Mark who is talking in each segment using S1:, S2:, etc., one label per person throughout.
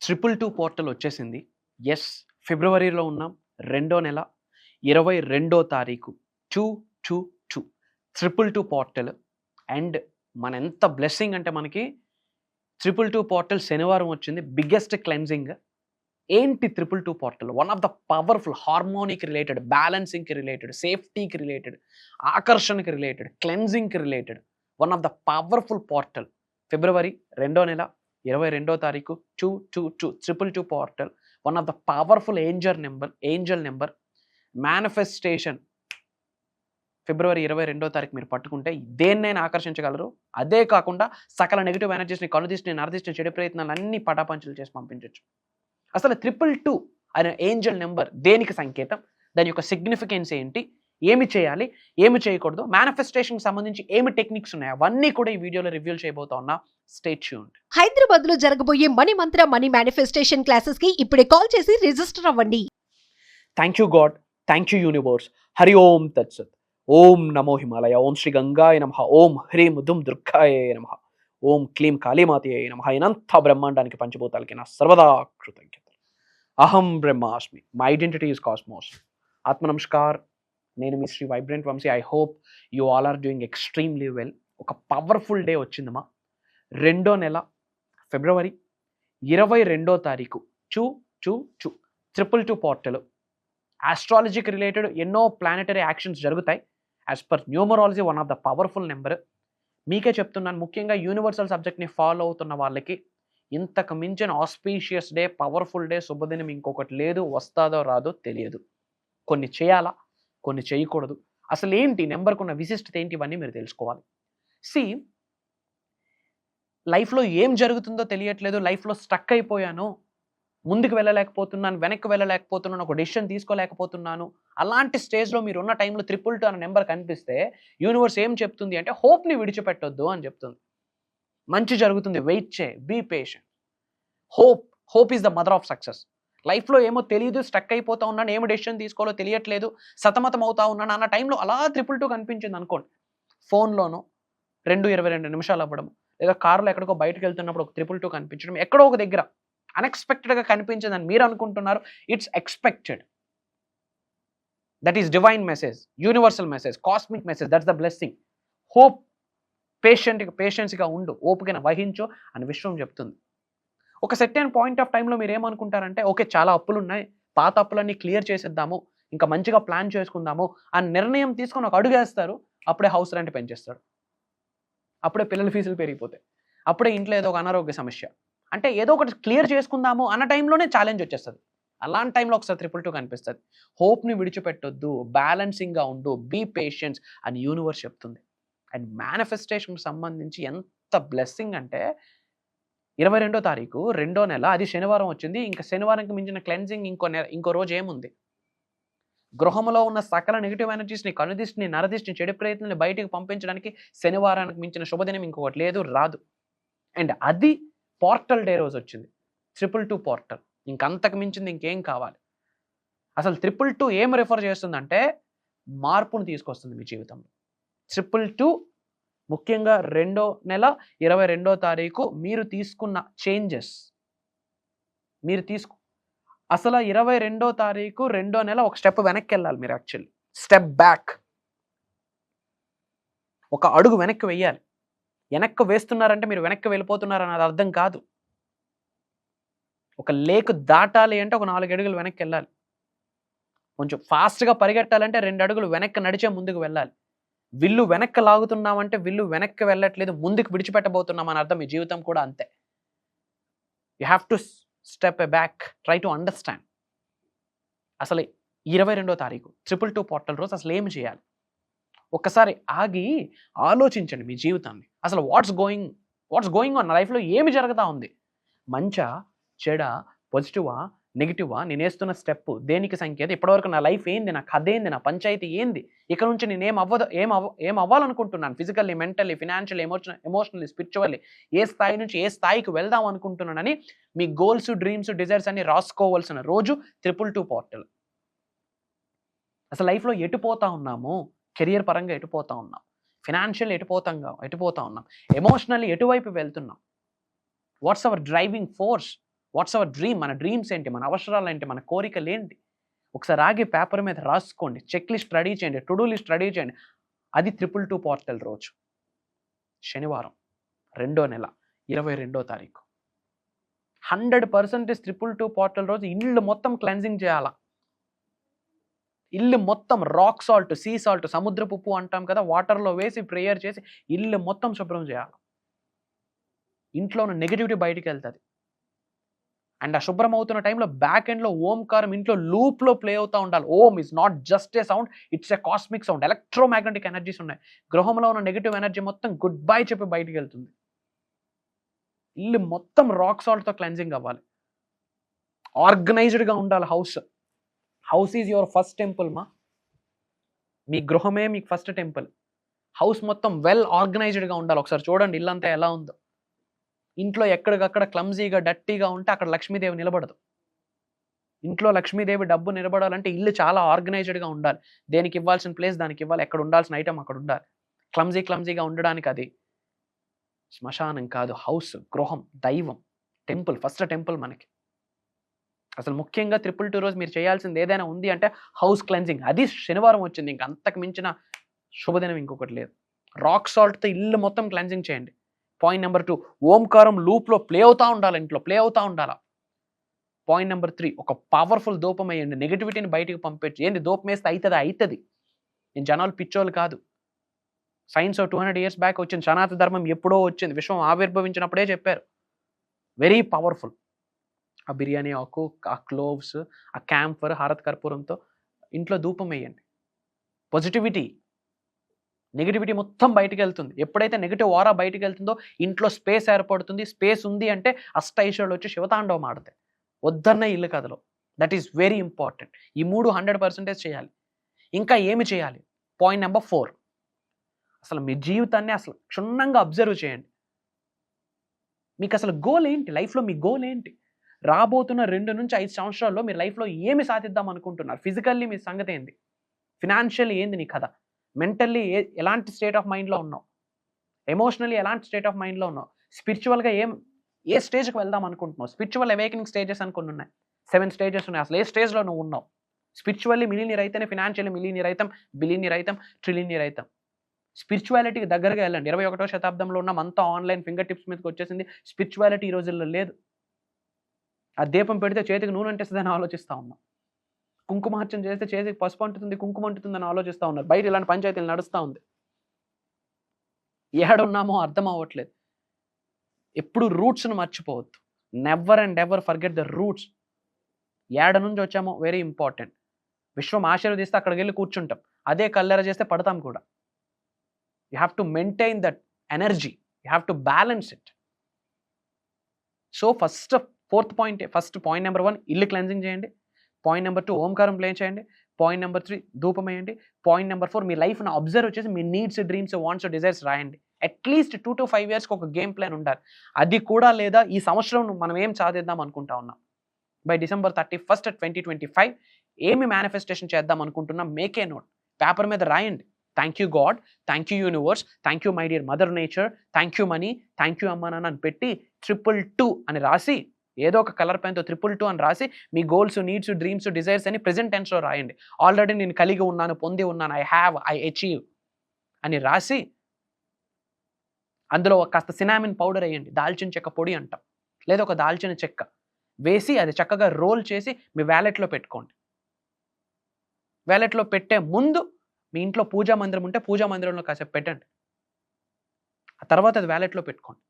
S1: 222 portal వచ్చేసింది. Yes, ఫిబ్రవరిలో ఉన్నాం. రెండో నెల 22వ తారీఖు 222 222 పోర్టల్. అండ్ ఎంత బ్లెస్సింగ్ అంటే మనకి 222 పోర్టల్ శనివారం వచ్చింది. Biggest cleansing. ఏంటి 222 portal? One of the powerful హార్మోనికి రిలేటెడ్, బ్యాలెన్సింగ్కి రిలేటెడ్, సేఫ్టీకి రిలేటెడ్, ఆకర్షణకి రిలేటెడ్, క్లెన్జింగ్కి related one of the powerful portal. ఫిబ్రవరి రెండో నెల 22వ తారీఖు 222 222 portal. One of the powerful angel number manifestation. ఫిబ్రవరి 22వ తారీఖు మీరు పట్టుకుంటే దేన్నైనా ఆకర్షించగలరు. అదే కాకుండా సకల నెగిటివ్ ఎనర్జీస్ని, కనుదిష్టిని, నరదిష్టిని, చెడు ప్రయత్నాలు అన్ని పటాపంచలు చేసి పంపించవచ్చు. అసలు 222 అనే ఏంజల్ నెంబర్ దేనికి సంకేతం? దాని యొక్క సిగ్నిఫికెన్స్ ఏంటి? ఏమి చేయాలి, ఏమి చేయకూడదు, మేనిఫెస్టేషన్కి సంబంధించి ఏమి టెక్నిక్స్ ఉన్నాయి, అవన్నీ కూడా ఈ వీడియోలో రివ్యూ చేయబోతా ఉన్నా. Stay tuned.
S2: హైదరాబాద్ లో జరగబోయే మనీ మంత్ర మనీ మేనిఫెస్టేషన్ క్లాసెస్ కి ఇప్పుడే కాల్ చేసి రిజిస్టర్ అవ్వండి.
S1: Thank you God, thank you universe. Hari ఓం తత్సత్. ఓం నమో హిమాలయ. ఓం శ్రీ గంగాయ నమః. ఓం హ్రీం దుమ్ దుర్గాయ నమః. ఓం క్లీం కాళీమాతయే నమః. ఇనంత బ్రహ్మాండానికి పంచభూతాలకి నా సర్వదా కృతజ్ఞత. అహం బ్రహ్మాస్మి. My identity is cosmos. ఆత్మ నమస్కార్. నేను మీ Shri vibrant Vamshi. I hope you all are doing extremely well. ఒక పవర్ఫుల్ డే వచ్చిందమ్మా. రెండో నెల ఫిబ్రవరి 22వ తారీఖు 222 222 పోర్టల్. ఆస్ట్రాలజీకి రిలేటెడ్ ఎన్నో ప్లానెటరీ యాక్షన్స్ జరుగుతాయి. As per numerology one of the powerful number. మీకే చెప్తున్నాను, ముఖ్యంగా యూనివర్సల్ సబ్జెక్ట్ని ఫాలో అవుతున్న వాళ్ళకి ఇంతకు మించిన ఆస్పీషియస్ డే, పవర్ఫుల్ డే, శుభదినం ఇంకొకటి లేదు. వస్తాదో రాదో తెలియదు. కొన్ని చేయాలా, కొన్ని చేయకూడదు. అసలు ఏంటి నెంబర్కు ఉన్న విశిష్టత ఏంటి, ఇవన్నీ మీరు తెలుసుకోవాలి. సి, లైఫ్లో ఏం జరుగుతుందో తెలియట్లేదు, లైఫ్లో స్టక్ అయిపోయాను, ముందుకు వెళ్ళలేకపోతున్నాను, వెనక్కి వెళ్ళలేకపోతున్నాను, ఒక డెసిషన్ తీసుకోలేకపోతున్నాను, అలాంటి స్టేజ్లో మీరు ఉన్న టైంలో 222 అనే నెంబర్ కనిపిస్తే యూనివర్స్ ఏం చెప్తుంది అంటే హోప్ని విడిచిపెట్టొద్దు అని చెప్తుంది. మంచి జరుగుతుంది, వెయిట్ చేయి, be patient. Hope is the mother of success. లైఫ్లో ఏమో తెలియదు, స్టక్ అయిపోతా ఉన్నాను, ఏమో డెసిషన్ తీసుకోవాలో తెలియట్లేదు, సతమతం అవుతా ఉన్నాను అన్న టైంలో అలా 222 కనిపించింది అనుకోండి. ఫోన్లోనో 2:22 నిమిషాలు అవ్వడం, లేదా కారులో ఎక్కడికో బయటకు వెళ్తున్నప్పుడు ఒక 222 కనిపించడం, ఎక్కడో ఒక దగ్గర అన్ఎక్స్పెక్టెడ్గా కనిపించిందని మీరు అనుకుంటున్నారు. It's expected. That is divine message, universal message, cosmic message. That's the blessing. Hope. పేషెన్స్గా ఉండు, ఓపికన వహించు అని విశ్వం చెప్తుంది. ఒక సెర్టైన్ పాయింట్ ఆఫ్ టైంలో మీరు ఏమనుకుంటారంటే, ఓకే చాలా అప్పులు ఉన్నాయి, పాత అప్పులన్నీ క్లియర్ చేసేద్దాము, ఇంకా మంచిగా ప్లాన్ చేసుకుందాము అని నిర్ణయం తీసుకొని ఒక అడుగు వేస్తారు. అప్పుడే హౌస్ రెంట్ పెంచేస్తాడు, అప్పుడే పిల్లల ఫీజులు పెరిగిపోతాయి, అప్పుడే ఇంట్లో ఏదో ఒక అనారోగ్య సమస్య. అంటే ఏదో ఒకటి క్లియర్ చేసుకుందాము అన్న టైంలోనే ఛాలెంజ్ వచ్చేస్తుంది. అలాంటి టైంలో ఒకసారి 222 కనిపిస్తుంది. హోప్ని విడిచిపెట్టొద్దు, బ్యాలెన్సింగ్గా ఉండు, బీ పేషెన్స్ అని యూనివర్స్ చెప్తుంది. అండ్ మేనిఫెస్టేషన్కి సంబంధించి ఎంత బ్లెస్సింగ్ అంటే 22వ తారీఖు రెండో నెల, అది శనివారం వచ్చింది. ఇంకా శనివారంకి మించిన క్లెన్జింగ్ ఇంకో రోజు ఏముంది? గృహంలో ఉన్న సకల నెగిటివ్ ఎనర్జీస్ని, కనుదిష్టిని, నరదిష్టిని, చెడు ప్రయత్నాన్ని బయటికి పంపించడానికి శనివారానికి మించిన శుభదినం ఇంకొకటి లేదు, రాదు. అండ్ అది పోర్టల్ డే రోజు వచ్చింది. 222 పోర్టల్. ఇంకంతకు మించింది ఇంకేం కావాలి? అసలు 222 ఏం రిఫర్ చేస్తుందంటే మార్పును తీసుకొస్తుంది మీ జీవితంలో. 222 ముఖ్యంగా రెండో నెల 22వ తారీఖు మీరు తీసుకున్న చేంజెస్, అసలు 22వ తారీఖు రెండో నెల ఒక స్టెప్ వెనక్కి వెళ్ళాలి మీరు. యాక్చువల్లీ స్టెప్ బ్యాక్, ఒక అడుగు వెనక్కి వెయ్యాలి. వెనక్కి వేస్తున్నారంటే మీరు వెనక్కి వెళ్ళిపోతున్నారని అది అర్థం కాదు. ఒక లేక్ దాటాలి అంటే ఒక 4 అడుగులు వెనక్కి వెళ్ళాలి. కొంచెం ఫాస్ట్గా పరిగెట్టాలంటే 2 అడుగులు వెనక్కి నడిచే ముందుకు వెళ్ళాలి. విల్లు వెనక్కి లాగుతున్నామంటే విల్లు వెనక్కి వెళ్ళట్లేదు, ముందుకు విడిచిపెట్టబోతున్నాం అని అర్థం. మీ జీవితం కూడా అంతే. You have to step a back, try to understand. అసలు 22వ తారీఖు 222 పోర్టల్ రోజు అసలు ఏమి చేయాలి? ఒక్కసారి ఆగి ఆలోచించండి మీ జీవితాన్ని. అసలు వాట్స్ గోయింగ్ ఆన్, నా లైఫ్లో ఏమి జరుగుతూ ఉంది? మంచా, చెడా, పాజిటివా, నెగిటివా? నేను వేస్తున్న స్టెప్ దేనికి సంకేతం? ఇప్పటివరకు నా లైఫ్ ఏంది, నా కథ ఏంది, నా పంచాయతీ ఏంది? ఇక్కడ నుంచి నేను ఏం అవ్వాలనుకుంటున్నాను? Physically, mentally, financially, emotionally, spiritually ఏ స్థాయి నుంచి ఏ స్థాయికి వెళ్దాం అనుకుంటున్నానని మీ గోల్స్, డ్రీమ్స్, డిజైర్స్ అన్ని రాసుకోవాల్సిన రోజు 222 పోర్టల్. అసలు లైఫ్లో ఎటుపోతా ఉన్నాము? కెరియర్ పరంగా ఎటుపోతా ఉన్నాం, ఫినాన్షియల్ ఎటుపోతా ఉన్నాం, ఎమోషనల్లీ ఎటువైపు వెళ్తున్నాం, what's our driving force, what's our dream, మన డ్రీమ్స్ ఏంటి, మన అవసరాలు ఏంటి, మన కోరికలు ఏంటి, ఒకసారి ఆగి పేపర్ మీద రాసుకోండి, చెక్ లిస్ట్ రెడీ చేయండి, టు డూ లిస్ట్ రెడీ చేయండి. అది 222 పోర్టల్ రోజు, శనివారం, 2వ నెల, 22వ తారీఖు. 100% 222 పోర్టల్ రోజు ఇల్లు మొత్తం క్లెన్జింగ్ చేయాలా. ఇల్లు మొత్తం రాక్ సాల్ట్, సీ సాల్ట్, సముద్రపు ఉప్పు అంటాం కదా, వాటర్లో వేసి ప్రేయర్ చేసి ఇల్లు మొత్తం శుభ్రం చేయాలి. ఇంట్లో ఉన్న నెగిటివిటీ బయటికి వెళ్తుంది. అండ్ ఆ శుభ్రం అవుతున్న టైంలో బ్యాక్ ఎండ్లో ఓంకారం ఇంట్లో లూప్లో ప్లే అవుతూ ఉండాలి. Om is not just a sound, it's a cosmic sound. Electromagnetic energies ఉన్నాయి. గృహంలో ఉన్న నెగిటివ్ ఎనర్జీ మొత్తం గుడ్ బై చెప్పి బయటికి వెళ్తుంది. ఇల్లు మొత్తం రాక్ సాల్ట్తో క్లెన్జింగ్ అవ్వాలి. ఆర్గనైజ్డ్గా ఉండాలి house. House is your first temple మా. మీ గృహమే మీకు ఫస్ట్ టెంపుల్. హౌస్ మొత్తం వెల్ ఆర్గనైజ్డ్గా ఉండాలి. ఒకసారి చూడండి ఇల్లంతా ఎలా ఉందో. ఇంట్లో ఎక్కడికక్కడ క్లమ్జీగా డట్టీగా ఉంటే అక్కడ లక్ష్మీదేవి నిలబడదు. ఇంట్లో లక్ష్మీదేవి డబ్బు నిలబడాలంటే ఇల్లు చాలా ఆర్గనైజ్డ్గా ఉండాలి. దేనికి ఇవ్వాల్సిన ప్లేస్ దానికి ఇవ్వాలి, ఎక్కడ ఉండాల్సిన ఐటమ్ అక్కడ ఉండాలి. క్లమ్జీగా ఉండడానికి అది శ్మశానం కాదు, హౌస్, గృహం, దైవం, టెంపుల్, ఫస్ట్ టెంపుల్ మనకి. అసలు ముఖ్యంగా 222 రోజు మీరు చేయాల్సింది ఏదైనా ఉంది అంటే హౌస్ క్లెన్జింగ్. అది శనివారం వచ్చింది, ఇంక అంతకు మించిన శుభదినం ఇంకొకటి లేదు. రాక్ సాల్ట్తో ఇల్లు మొత్తం క్లెన్జింగ్ చేయండి. పాయింట్ నెంబర్ 2, ఓంకారం లూప్లో ప్లే అవుతూ ఉండాలి, ఇంట్లో ప్లే అవుతూ ఉండాలి. పాయింట్ నెంబర్ 3, ఒక పవర్ఫుల్ ధూపం వేయండి, నెగిటివిటీని బయటికి పంపించి. ఏంది ధూపం వేస్తే అవుతుంది. నేను జనాలు పిచ్చోళ్ళు కాదు. సైన్స్ 200 years బ్యాక్ వచ్చింది. సనాతన ధర్మం ఎప్పుడో వచ్చింది, విశ్వం ఆవిర్భవించినప్పుడే చెప్పారు. Very powerful. ఆ బిర్యానీ ఆకు, ఆ క్లోవ్స్, ఆ క్యాంఫర్, హారత్ కర్పూరంతో ఇంట్లో ధూపం వేయండి. పాజిటివిటీ, నెగిటివిటీ మొత్తం బయటికి వెళ్తుంది. ఎప్పుడైతే నెగిటివ్ ఆరా బయటికి వెళ్తుందో ఇంట్లో స్పేస్ ఏర్పడుతుంది. స్పేస్ ఉంది అంటే అష్టైశ్వర్యాలు వచ్చి శివతాండవం ఆడతాయి. వద్దన్న ఇల్లు కథలో. That is very important. ఈ 3 100% చేయాలి. ఇంకా ఏమి చేయాలి? పాయింట్ నెంబర్ 4, అసలు మీ జీవితాన్ని అసలు క్షుణ్ణంగా అబ్జర్వ్ చేయండి. మీకు అసలు గోల్ ఏంటి? లైఫ్లో మీ గోల్ ఏంటి? రాబోతున్న 2 నుంచి 5 సంవత్సరాల్లో మీరు లైఫ్లో ఏమి సాధిద్దాం అనుకుంటున్నారు? ఫిజికల్లీ మీ సంగతి ఏంది? ఫినాన్షియల్లీ ఏంది నీ కథ? మెంటల్లీ ఎలాంటి స్టేట్ ఆఫ్ మైండ్లో ఉన్నావు? ఎమోషనల్లీ ఎలాంటి స్టేట్ ఆఫ్ మైండ్లో ఉన్నావు? స్పిరిచువల్గా ఏ స్టేజ్కి వెళ్దాం అనుకుంటున్నావు? స్పిరిచువల్ అవేకనింగ్ స్టేజెస్ అని కొన్ని ఉన్నాయి. 7 స్టేజెస్ ఉన్నాయి. అసలు ఏ స్టేజ్లో నువ్వు ఉన్నావు? స్పిరిచువల్లీ మిలీనియర్ అయితేనే ఫినాన్షియల్లీ మిలీనియర్ అవుతాం, బిలీనియర్ అవుతాం, ట్రిలినియర్ అవుతాం. స్పిరిచువాలిటీకి దగ్గరగా వెళ్ళండి. 21వ శతాబ్దంలో ఉన్న అంతా ఆన్లైన్ ఫింగర్ టిప్స్ మీదకి వచ్చేసింది. స్పిరిచువాలిటీ ఈ రోజుల్లో లేదు. ఆ దీపం పెడితే చేతికి నూనె అంటేస్తుందని ఆలోచిస్తూ ఉన్నాం. కుంకుమార్చన చేస్తే చేతికి పసుపు అంటుతుంది, కుంకుమ అంటుతుందని ఆలోచిస్తూ ఉన్నారు. బయట ఇలాంటి పంచాయతీలు నడుస్తూ ఉంది. ఏడున్నామో అర్థం అవ్వట్లేదు. ఎప్పుడు రూట్స్ను మర్చిపోవద్దు. Never and ever forget the roots. ఏడ నుంచి వచ్చామో వెరీ ఇంపార్టెంట్. విశ్వం ఆశీర్వదిస్తే అక్కడికి వెళ్ళి కూర్చుంటాం. అదే కల్లెర చేస్తే పడతాం కూడా. You have to maintain that energy. You have to balance it. So first point number 1, ఇల్లు క్లెన్జింగ్ చేయండి. పాయింట్ నెంబర్ 2, ఓంకారం ప్లే చేయండి. పాయింట్ నెంబర్ 3, ధూపం వేయండి. పాయింట్ నెంబర్ 4, మీ లైఫ్ను అబ్జర్వ్ చేసి మీ నీడ్స్, డ్రీమ్స్, వాంట్స్, డిజైర్స్ రాయండి. అట్లీస్ట్ 2 to 5 yearsకి ఒక గేమ్ ప్లాన్ ఉండాలి. అది కూడా లేదా ఈ సంవత్సరం మనం ఏం సాధిద్దాం అనుకుంటా ఉన్నాం, బై December 31st, 2025 ఏమి మేనిఫెస్టేషన్ చేద్దాం అనుకుంటున్నాం, మేక్ ఏ నోట్, పేపర్ మీద రాయండి. Thank you God, thank you universe, thank you my dear mother nature, thank you money, thank you అమ్మా నాన్న అని పెట్టి 222 అని రాసి, ఏదో ఒక కలర్ పెన్తో 222 అని రాసి మీ గోల్స్, నీడ్స్, డ్రీమ్స్, డిజైర్స్ అని ప్రెజెంట్ టెన్స్లో రాయండి. ఆల్రెడీ నేను కలిగి ఉన్నాను, పొంది ఉన్నాను, ఐ అచీవ్ అని రాసి అందులో కాస్త సినామిన్ పౌడర్ వేయండి. దాల్చిన చెక్క పొడి అంటాం, లేదా ఒక దాల్చిన చెక్క వేసి అది చక్కగా రోల్ చేసి మీ వ్యాలెట్లో పెట్టుకోండి. వ్యాలెట్లో పెట్టే ముందు మీ ఇంట్లో పూజా మందిరం ఉంటే పూజా మందిరంలో కాసేపు పెట్టండి. ఆ తర్వాత అది వ్యాలెట్లో పెట్టుకోండి.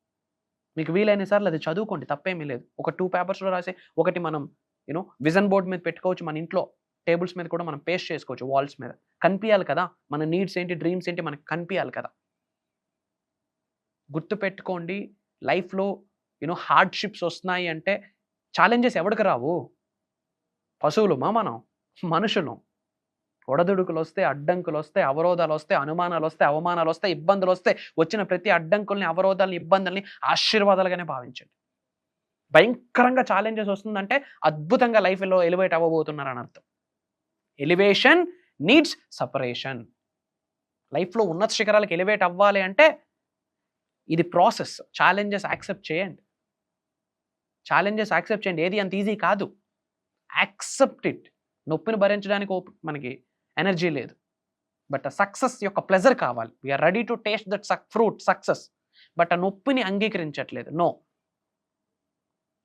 S1: మీకు వీలైన సార్లు అది చదువుకోండి, తప్పేమీ లేదు. ఒక 2 పేపర్స్లో రాసి ఒకటి మనం విజన్ బోర్డ్ మీద పెట్టుకోవచ్చు. మన ఇంట్లో టేబుల్స్ మీద కూడా మనం పేస్ట్ చేసుకోవచ్చు, వాల్స్ మీద. కనిపించాలి కదా మన నీడ్స్ ఏంటి, డ్రీమ్స్ ఏంటి మనకు కనిపించాలి కదా. గుర్తుపెట్టుకోండి, లైఫ్లో హార్డ్షిప్స్ వస్తున్నాయి అంటే ఛాలెంజెస్ ఎవరికి రావు? పశువులుమా మనం? మనుషులు. ఒడదుడుకులు వస్తే, అడ్డంకులు వస్తే, అవరోధాలు వస్తే, అనుమానాలు వస్తే, అవమానాలు వస్తే, ఇబ్బందులు వస్తే, వచ్చిన ప్రతి అడ్డంకుల్ని, అవరోధాలని, ఇబ్బందుల్ని ఆశీర్వాదాలుగానే భావించండి. భయంకరంగా ఛాలెంజెస్ వస్తుందంటే అద్భుతంగా లైఫ్లో ఎలివేట్ అవ్వబోతున్నారని అర్థం. Elevation needs separation. లైఫ్లో ఉన్నత శిఖరాలకు ఎలివేట్ అవ్వాలి అంటే ఇది ప్రాసెస్. ఛాలెంజెస్ యాక్సెప్ట్ చేయండి. ఛాలెంజెస్ యాక్సెప్ట్ చేయండి. ఏది అంత ఈజీ కాదు. Accept it. నొప్పిని భరించడానికి మనకి ఎనర్జీ లేదు. బట్ ఆ సక్సెస్ యొక్క ప్లెజర్ కావాలి. We are ready to taste that fruit success. But ఆ నొప్పిని అంగీకరించట్లేదు. నో.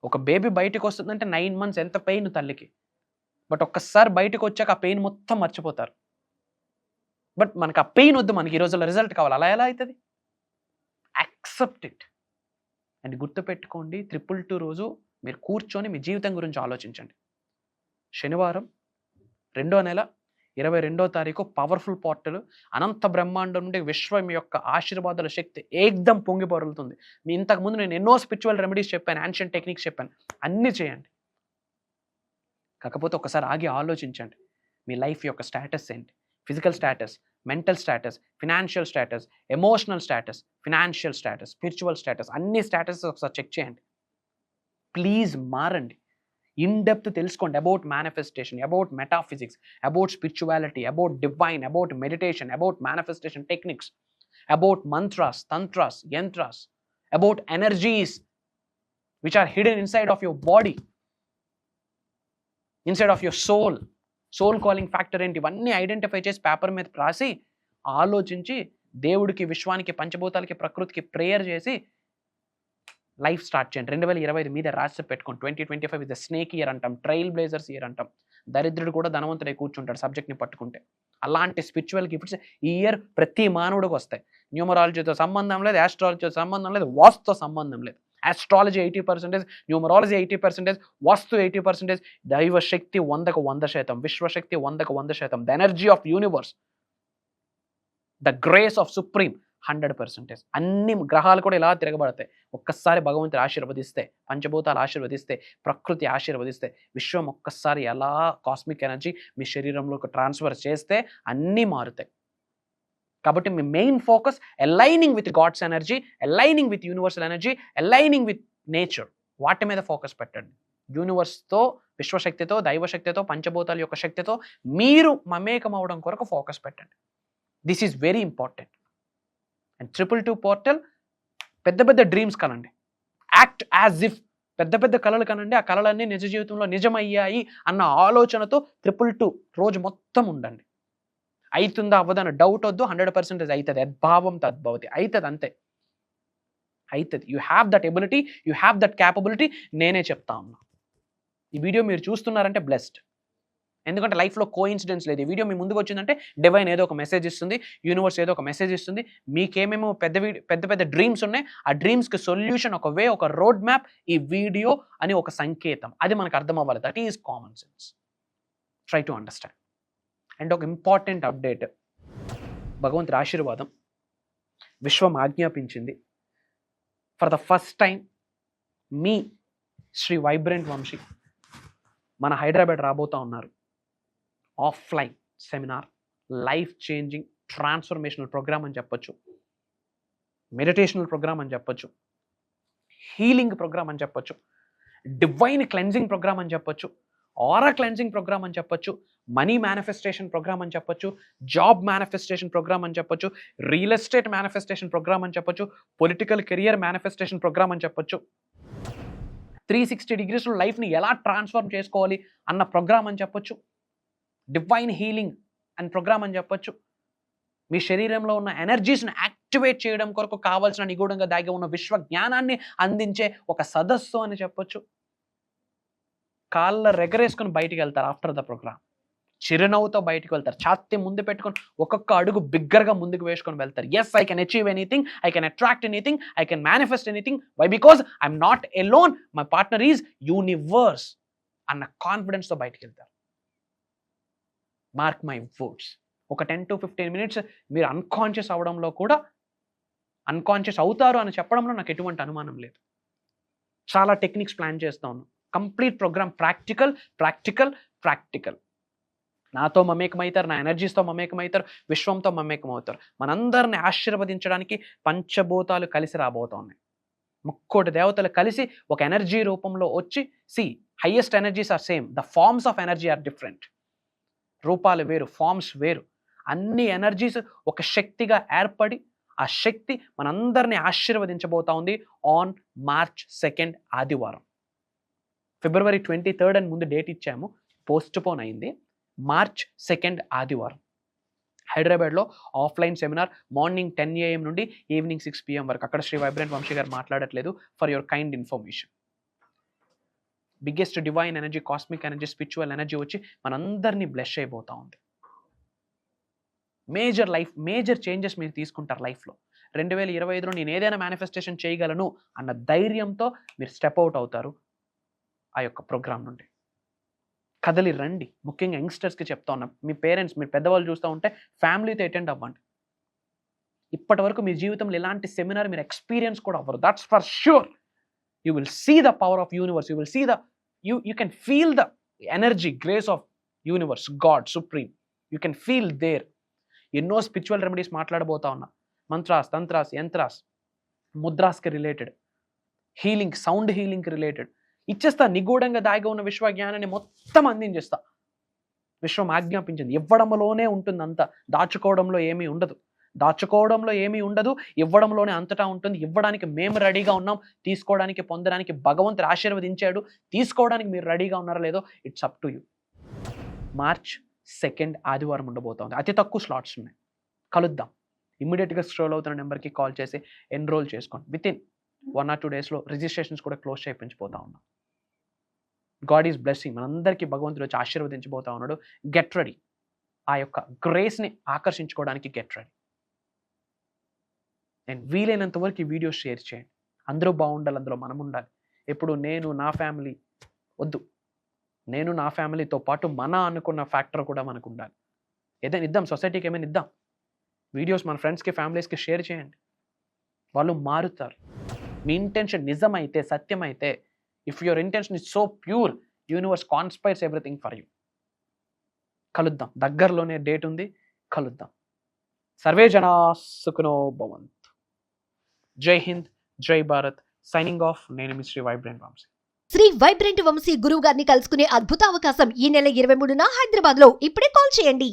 S1: ఒక బేబీ బయటకు వస్తుందంటే 9 months ఎంత పెయిన్ తల్లికి. బట్ ఒక్కసారి బయటకు వచ్చాక ఆ పెయిన్ మొత్తం మర్చిపోతారు. బట్ మనకు ఆ పెయిన్ వద్దు, మనకి ఈ రోజుల్లో రిజల్ట్ కావాలి. అలా ఎలా అవుతుంది? Accept it. అండ్ గుర్తుపెట్టుకోండి, 222 రోజు మీరు కూర్చొని మీ జీవితం గురించి ఆలోచించండి. శనివారం 2వ నెల 22వ తారీఖు పవర్ఫుల్ పోర్టల్. అనంత బ్రహ్మాండం నుండి విశ్వం యొక్క ఆశీర్వాదాల శక్తి ఏకదం పొంగి పొరులుతుంది. మీ ఇంతకుముందు నేను ఎన్నో స్పిరిచువల్ రెమెడీస్ చెప్పాను, యాన్షియంట్ టెక్నిక్స్ చెప్పాను, అన్నీ చేయండి. కాకపోతే ఒకసారి ఆగి ఆలోచించండి. మీ లైఫ్ యొక్క స్టేటస్ ఏంటి? Physical status, mental status, financial status, emotional status, financial status, spiritual status, అన్ని స్టేటస్ ఒకసారి చెక్ చేయండి. ప్లీజ్ మారండి. ఇన్ డెప్త్ తెలుసుకోండి about manifestation, about metaphysics, about spirituality, about divine, about meditation, about manifestation techniques, about mantras, tantras, yantras, about energies which are hidden inside of your body, inside of your soul. Soul calling factor ఏంటి? ఇవన్నీ identify చేసి paper మీద రాసి ఆలోచించి దేవుడికి, విశ్వానికి, పంచభూతాలకి, ప్రకృతికి prayer చేసి లైఫ్ స్టార్ట్ చేయండి. 2025 మీద రాసి పెట్టుకోండి. 2025 ఇస్ ద స్నేక్ ఇయర్ అంటాం, ట్రైల్ బ్లేజర్స్ ఇయర్ అంటాం. దరిద్రుడు కూడా ధనవంతుడే కూర్చుంటాడు సబ్జెక్ట్ని పట్టుకుంటే. అలాంటి స్పిరిచువల్ గిఫ్ట్స్ ఈ ఇయర్ ప్రతి మానవుడికి వస్తాయి. న్యూమరాలజీతో సంబంధం లేదు, ఆస్ట్రాలజీతో సంబంధం లేదు, వాస్తుతో సంబంధం లేదు. ఆస్ట్రాలజీ 80%, న్యూమరాలజీ 80%, వాస్తు 80%, దైవశక్తి 100% విశ్వశక్తి 100%, the energy of universe, the grace of supreme 100%. అన్ని గ్రహాలు కూడా ఇలా తిరగబడతాయి. ఒక్కసారి భగవంతుడు ఆశీర్వదిస్తే, పంచభూతాలు ఆశీర్వదిస్తే, ప్రకృతి ఆశీర్వదిస్తే, విశ్వం ఒక్కసారి ఎలా కాస్మిక్ ఎనర్జీ మీ శరీరంలోకి ట్రాన్స్ఫర్ చేస్తే అన్నీ మారుతాయి. కాబట్టి మీ main focus aligning with God's energy, aligning with universal energy, aligning with nature. వాటి మీద ఫోకస్ పెట్టండి. యూనివర్స్తో, విశ్వశక్తితో, దైవశక్తితో, పంచభూతాల యొక్క శక్తితో మీరు మమేకం అవడం కొరకు ఫోకస్ పెట్టండి. This is very important. And 222 portal, పెద్ద పెద్ద డ్రీమ్స్ కనండి. యాక్ట్ యాజ్ ఇఫ్ పెద్ద పెద్ద కళలు కనండి. ఆ కళలన్నీ నిజ జీవితంలో నిజమయ్యాయి అన్న ఆలోచనతో 222 రోజు మొత్తం ఉండండి. అవుతుందా అవ్వదన్న డౌట్ వద్దు. 100% అవుతుంది. యద్భావం తద్భవతి. అవుతుంది, అంతే అవుతుంది. You have that ability, you have that capability. నేనే చెప్తా ఉన్నా. ఈ వీడియో మీరు చూస్తున్నారంటే బ్లెస్డ్. ఎందుకంటే లైఫ్లో కోఇన్సిడెన్స్ లేదు. ఈ వీడియో మీ ముందుకు వచ్చిందంటే డివైన్ ఏదో ఒక మెసేజ్ ఇస్తుంది, యూనివర్స్ ఏదో ఒక మెసేజ్ ఇస్తుంది. మీకేమేమో పెద్ద పెద్ద డ్రీమ్స్ ఉన్నాయి. ఆ డ్రీమ్స్కి సొల్యూషన్, ఒక వే, ఒక రోడ్ మ్యాప్ ఈ వీడియో అని ఒక సంకేతం. అది మనకు అర్థం అవ్వాలి. That is common sense. Try to understand. And ఒక ఇంపార్టెంట్ అప్డేట్, భగవంతుడి ఆశీర్వాదం విశ్వం ఆజ్ఞాపించింది. ఫర్ ద ఫస్ట్ టైం మీ శ్రీ వైబ్రెంట్ వంశీ మన హైదరాబాద్ రాబోతూ ఉన్నారు. Offline seminar, life changing transformational programme అని చెప్పొచ్చు, మెడిటేషనల్ ప్రోగ్రామ్ అని చెప్పొచ్చు, హీలింగ్ ప్రోగ్రామ్ అని చెప్పొచ్చు, డివైన్ క్లెన్జింగ్ ప్రోగ్రామ్ అని చెప్పొచ్చు, ఆరా క్లెన్జింగ్ ప్రోగ్రామ్ అని చెప్పొచ్చు, మనీ మేనిఫెస్టేషన్ ప్రోగ్రామ్ అని చెప్పొచ్చు, జాబ్ మేనిఫెస్టేషన్ ప్రోగ్రామ్ అని చెప్పొచ్చు, రియల్ ఎస్టేట్ మేనిఫెస్టేషన్ ప్రోగ్రామ్ అని చెప్పొచ్చు, పొలిటికల్ కెరియర్ మేనిఫెస్టేషన్ ప్రోగ్రామ్ అని చెప్పొచ్చు, 360 degrees లైఫ్ని ఎలా ట్రాన్స్ఫార్మ్ చేసుకోవాలి అన్న ప్రోగ్రామ్ అని చెప్పొచ్చు, డివైన్ హీలింగ్ అండ్ ప్రోగ్రామ్ అని చెప్పొచ్చు, మీ శరీరంలో ఉన్న ఎనర్జీస్ని యాక్టివేట్ చేయడం కొరకు కావాల్సిన నిగూఢంగా దాగి ఉన్న విశ్వ జ్ఞానాన్ని అందించే ఒక సదస్సు అని చెప్పొచ్చు. కాళ్ళ రెగరేసుకొని బయటికి వెళ్తారు ఆఫ్టర్ ద ప్రోగ్రామ్. చిరునవ్వుతో బయటకు వెళ్తారు. ఛాతీ ముందు పెట్టుకొని ఒక్కొక్క అడుగు బిగ్గరగా ముందుకు వేసుకొని వెళ్తారు. Yes, I can achieve anything, I can attract anything, I can manifest anything. Why? Because I'm not alone, my partner is universe అన్న కాన్ఫిడెన్స్తో బయటకు వెళ్తారు. Mark my words. ఒక 10 to 15 minutes మీరు అన్కాన్షియస్ అవడంలో కూడా, అన్కాన్షియస్ అవుతారు అని చెప్పడంలో నాకు ఎటువంటి అనుమానం లేదు. చాలా టెక్నిక్స్ ప్లాన్ చేస్తా ఉన్నాను. Complete program practical practical practical. నాతో మమేకమవుతారు, నా ఎనర్జీస్తో మమేకమవుతారు, విశ్వంతో మమేకం అవుతారు. మనందరిని ఆశీర్వదించడానికి పంచభూతాలు కలిసి రాబోతా ఉన్నాయి. 3 దేవతలు కలిసి ఒక ఎనర్జీ రూపంలో వచ్చి, highest energies are same, the forms of energy are different. రూపాలు వేరు, ఫార్మ్స్ వేరు. అన్ని ఎనర్జీస్ ఒక శక్తిగా ఏర్పడి, ఆ శక్తి మనందరినీ ఆశీర్వదించబోతా ఉంది ఆన్ March 2nd ఆదివారం. February 23rd అని ముందు డేట్ ఇచ్చాము, పోస్ట్పోన్ అయింది. March 2nd ఆదివారం హైదరాబాద్లో ఆఫ్లైన్ సెమినార్ మార్నింగ్ 10 AM నుండి ఈవినింగ్ 6 PM వరకు. అక్కడ శ్రీ వైబ్రెంట్ వంశీ గారు మాట్లాడట్లేదు, for your kind information. Biggest divine energy, cosmic energy, spiritual energy వచ్చి మనందరినీ బ్లెస్ అయిపోతూ ఉంది. మేజర్ చేంజెస్ మీరు తీసుకుంటారు లైఫ్లో. 2025లో నేను ఏదైనా మేనిఫెస్టేషన్ చేయగలను అన్న ధైర్యంతో మీరు స్టెప్ అవుట్ అవుతారు ఆ యొక్క ప్రోగ్రామ్ నుండి. కదలి రండి. ముఖ్యంగా యంగ్స్టర్స్కి చెప్తా ఉన్నా, మీ పేరెంట్స్, మీరు పెద్దవాళ్ళు చూస్తూ ఉంటే ఫ్యామిలీతో అటెండ్ అవ్వండి. ఇప్పటి వరకు మీ జీవితంలో ఇలాంటి సెమినార్ మీరు ఎక్స్పీరియన్స్ కూడా అవ్వరు. That's for sure. You will see the power of universe, you will see the you can feel the energy, grace of universe, God supreme. You can feel there. ఎన్నో spiritual remedies మాట్లాడబోతా ఉన్నా, మంత్రాస్, తంత్రాస్, యంత్రాస్, ముద్రాస్కి related, healing, sound హీలింగ్కి related ఇచ్చేస్తా. నిగూఢంగా దాగి ఉన్న విశ్వ జ్ఞానాన్ని మొత్తం అందించేస్తా. విశ్వం ఆజ్ఞాపించింది, ఇవ్వడంలోనే ఉంటుంది అంతా, దాచుకోవడంలో ఏమీ ఉండదు. ఇవ్వడంలోనే అంతటా ఉంటుంది. ఇవ్వడానికి మేము రెడీగా ఉన్నాం, తీసుకోవడానికి, పొందడానికి భగవంతుడు ఆశీర్వదించాడు. తీసుకోవడానికి మీరు రెడీగా ఉన్నారో లేదో it's up to you. March 2nd ఆదివారం ఉండబోతోంది. అతి తక్కువ స్లాట్స్ ఉన్నాయి. కలుద్దాం. ఇమ్మీడియట్గా స్క్రోల్ అవుతున్న నెంబర్కి కాల్ చేసి ఎన్రోల్ చేసుకోండి. వితిన్ 1 or 2 డేస్లో రిజిస్ట్రేషన్స్ కూడా క్లోజ్ చేయించిపోతా ఉన్నాం. God is blessing. మనందరికీ భగవంతుడు వచ్చి ఆశీర్వదించబోతా ఉన్నాడు. Get ready. ఆ యొక్క గ్రేస్ని ఆకర్షించుకోవడానికి గెట్ రెడీ. అండ్ వీలైనంత వరకు ఈ వీడియో షేర్ చేయండి. అందరూ బాగుండాలి, అందులో మనం ఉండాలి. ఎప్పుడు నేను నా ఫ్యామిలీ వద్దు, నేను నా ఫ్యామిలీతో పాటు మన అనుకున్న ఫ్యాక్టర్ కూడా మనకు ఉండాలి. ఏదైనా ఇద్దాం, సొసైటీకి ఏమైనా ఇద్దాం. వీడియోస్ మన ఫ్రెండ్స్కి, ఫ్యామిలీస్కి షేర్ చేయండి. వాళ్ళు మారుతారు. మీ ఇంటెన్షన్ నిజమైతే, సత్యమైతే, if your intention is so pure, universe conspires everything for you. కలుద్దాం. దగ్గరలోనే డేట్ ఉంది, కలుద్దాం. సర్వే జనా సుఖినో భవంతు. జై హింద్, జై భారత్. Signing off. నేను మీ శ్రీ వైబ్రెంట్ వంశీ.
S2: శ్రీ వైబ్రెంట్ వంశీ గురువు గారిని కలుసుకునే అద్భుత అవకాశం ఈ నెల 23న హైదరాబాద్ లో. ఇప్పుడే కాల్ చేయండి.